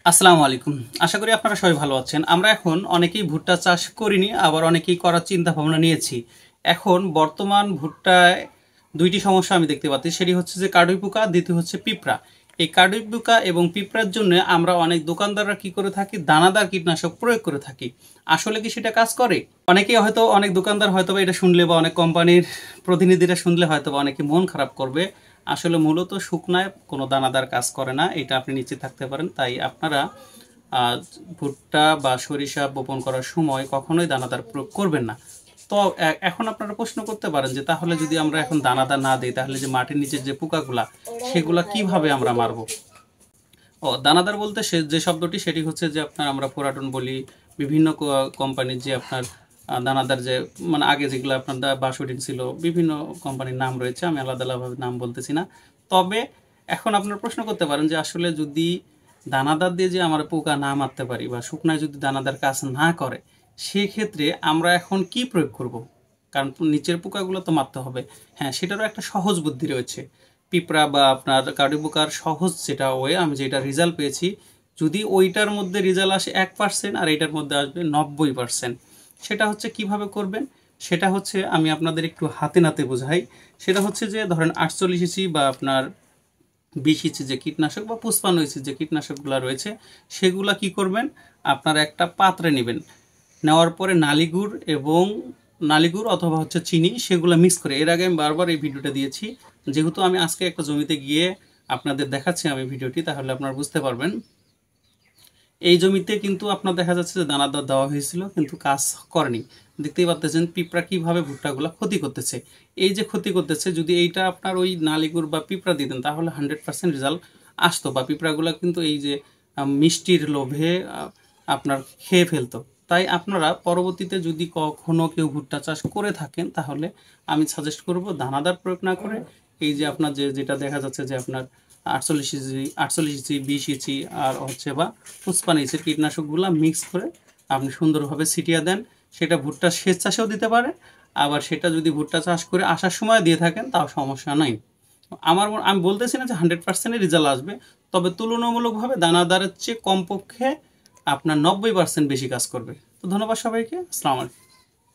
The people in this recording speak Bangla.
আসসালামু আলাইকুম। আশা করি আপনারা সবাই ভালো আছেন। আমরা এখন অনেকেই ভুট্টা চাষ করিনি, আবার অনেকেই করার চিন্তা-ভাবনা নিয়েছি। এখন বর্তমান ভুট্টায় ২ টি সমস্যা আমি দেখতে পাচ্ছি। সেটি হচ্ছে যে কাটুই পোকা, দ্বিতীয় হচ্ছে পিঁপড়া। এই কাটুই পোকা এবং পিঁপড়ার জন্য আমরা অনেক দোকানদাররা কি করে থাকি? দানাদার কীটনাশক প্রয়োগ করে থাকি। আসলে কি সেটা কাজ করে? অনেকেই হয়তো অনেক দোকানদার হয়তোবা এটা শুনলে বা অনেক কোম্পানির প্রতিনিধিরা শুনলে হয়তোবা অনেকে মন খারাপ করবে। আসলে মূলত শুকনায় কোনো দানাদার কাজ করে না, এটা আপনি নিশ্চিত থাকতে পারেন। তাই আপনারা ভুট্টা বা সরিষা বপন করার সময় কখনোই দানাদার প্রয়োগ করবেন না। তো এখন আপনারা প্রশ্ন করতে পারেন যে তাহলে যদি আমরা এখন দানাদার না দিই তাহলে যে মাটির নিচের যে পোকাগুলা সেগুলা কিভাবে আমরা মারবো? দানাদার বলতে যে শব্দটি সেটি হচ্ছে যে আপনার আমরা ফোরাটন বলি, বিভিন্ন কোম্পানির যে আপনার দানাদার যে মানে আগে যেগুলো আপনার বাসুডিন ছিল, বিভিন্ন কোম্পানির নাম রয়েছে, আমি আলাদা আলাদাভাবে নাম বলতেছি না। তবে এখন আপনারা প্রশ্ন করতে পারেন যে আসলে যদি দানাদার দিয়ে যে আমরা পোকা না মারতে পারি বা শুকনায় যদি দানাদার কাজ না করে, সেক্ষেত্রে আমরা এখন কি প্রয়োগ করব? কারণ নিচের পোকাগুলো তো মারতে হবে। হ্যাঁ, সেটারও একটা সহজ বুদ্ধি রয়েছে। পিঁপড়া বা আপনার কাটুই পোকার সহজ যেটা ওয়ে আমি যেটা রেজাল্ট পেয়েছি, যদি ওইটার মধ্যে রেজাল্ট আসে 1% আর এইটার মধ্যে আসবে 90%। সেটা হচ্ছে কিভাবে করবেন? সেটা হচ্ছে আমি আপনাদের একটু হাতে নাতে বোঝাই। সেটা হচ্ছে যে ধরেন 48 ইসি বা আপনার 20 ইসি যে কীটনাশক বা 55 ইসি যে কীটনাশকগুলো রয়েছে, সেগুলা কি করবেন? আপনারা একটা পাত্রে নেবেন। নেওয়ার পরে নালিগুড় অথবা হচ্ছে চিনি সেগুলো মিক্স করে, এর আগে আমি বারবার এই ভিডিওটা দিয়েছি। যেহেতু আমি আজকে একটা জমিতে গিয়ে আপনাদের দেখাচ্ছি আমি ভিডিওটি, তাহলে আপনারা বুঝতে পারবেন। এই জমিতে কিন্তু আপনার দেখা যাচ্ছে যে দানাদার দেওয়া হয়েছিল কিন্তু কাজ করেনি। দেখতেই পাচ্ছেন পিঁপড়া কিভাবে ভুট্টাগুলো ক্ষতি করতেছে। এই যে ক্ষতি করতেছে, যদি এইটা আপনার ওই নালিগুড় বা পিঁপড়া দিতেন তাহলে 100% রেজাল্ট আসতো, বা পিঁপড়াগুলো কিন্তু এই যে মিষ্টির লোভে আপনার খেয়ে ফেলতো। তাই আপনারা পরবর্তীতে যদি কখনো কেউ ভুট্টা চাষ করে থাকেন তাহলে আমি সাজেস্ট করব দানাদার প্রয়োগ না করে এই যে আপনার যেটা দেখা যাচ্ছে যে আপনার 48 ইঞ্চি 20 ইঞ্চি আর হচ্ছে বা 55 ইঞ্চির কীটনাশকগুলো মিক্স করে আপনি সুন্দরভাবে ছিটিয়ে দেন। সেটা ভুট্টা সেচ চাষেও দিতে পারেন, আবার সেটা যদি ভুট্টা চাষ করে আসার সময় দিয়ে থাকেন তাও সমস্যা নাই। আমি বলতেছি না যে 100% রেজাল্ট আসবে, তবে তুলনামূলকভাবে দানাদারের চেয়ে কমপক্ষে আপনার 90% বেশি কাজ করবে। তো ধন্যবাদ সবাইকে। আসসালামু আলাইকুম।